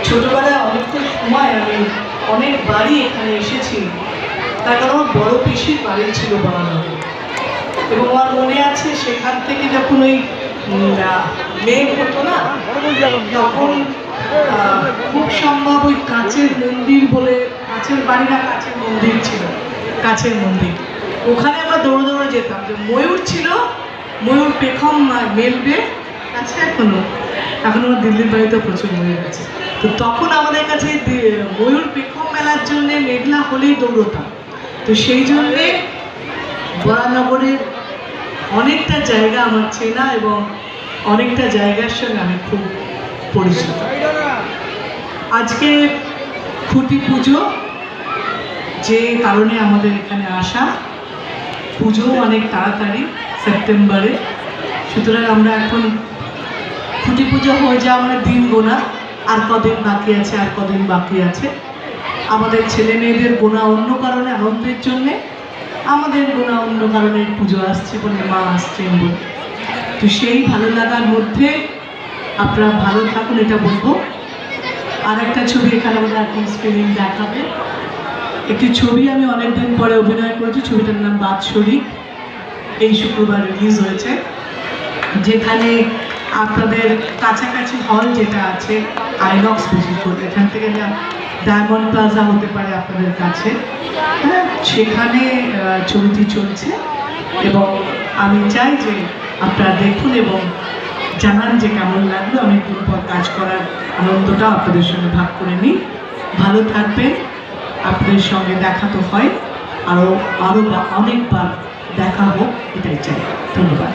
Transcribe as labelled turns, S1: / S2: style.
S1: ছোটবেলায় অনেকটা সময় আমি অনেকবারই এখানে এসেছি, তার কারণ আমার বড় পিসির বাড়ি ছিল বরানগরে। এবং আমার মনে আছে সেখান থেকে যখন ওই মেঘ হতো না, তখন খুব সম্ভব ওই কাছের মন্দির বলে, কাছের বাড়ি না কাছের মন্দির ছিল, কাছের মন্দির, ওখানে আমরা দৌড়ে দৌড়ে যেতাম। যে ময়ূর ছিল, ময়ূর পেখম মেলবে আছে এখনো, এখন আমার দিল্লির বাড়িতে প্রচুর ময়ূর আছে। তো তখন আমাদের কাছে ময়ূর পেখম মেলার জন্যে মেঘলা হলেই দৌড়তাম। তো সেই জন্যে বরানগরের অনেকটা জায়গা আমার চেনা এবং অনেকটা জায়গার সঙ্গে আমি খুব পরিচিত। আজকে খুঁটি পুজো, যে কারণে আমাদের এখানে আসা, পুজো অনেক তাড়াতাড়ি সেপ্টেম্বরে, সুতরাং আমরা এখন খুঁটি পুজো হয়ে যাওয়া মানে দিন গোনা, আর কদিন বাকি আছে, আর কদিন বাকি আছে। আমাদের ছেলে মেয়েদের গোনা অন্য কারণে, আনন্দের জন্যে, আমাদের গোনা অন্য কারণে, পুজো আসছে বলে, মা আসছেন বলে। তো সেই ভালো লাগার মধ্যে আপনারা ভালো থাকুন, এটা বলবো। আর একটা ছবি এখানে আমাদের এখন স্ক্রিনিং দেখাবে। একটি ছবি আমি অনেকদিন পরে অভিনয় করেছি, ছবিটার নাম বাৎসরিক, এই শুক্রবার রিলিজ হয়েছে। যেখানে আপনাদের কাছাকাছি হল যেটা আছে আইনক্স, বিশেষ করে এখান থেকে ডায়মন্ড প্লাজা হতে পারে আপনাদের কাছে, হ্যাঁ, সেখানে ছবিটি চলছে। এবং আমি চাই যে আপনারা দেখুন এবং জানান যে কেমন লাগলো। অনেকদিন পর কাজ করার আনন্দটা আপনাদের সঙ্গে ভাগ করে নিই। ভালো থাকবেন, আপনাদের সঙ্গে দেখা তো হয়, আরও অনেকবার দেখা হোক, এটাই চাই। ধন্যবাদ।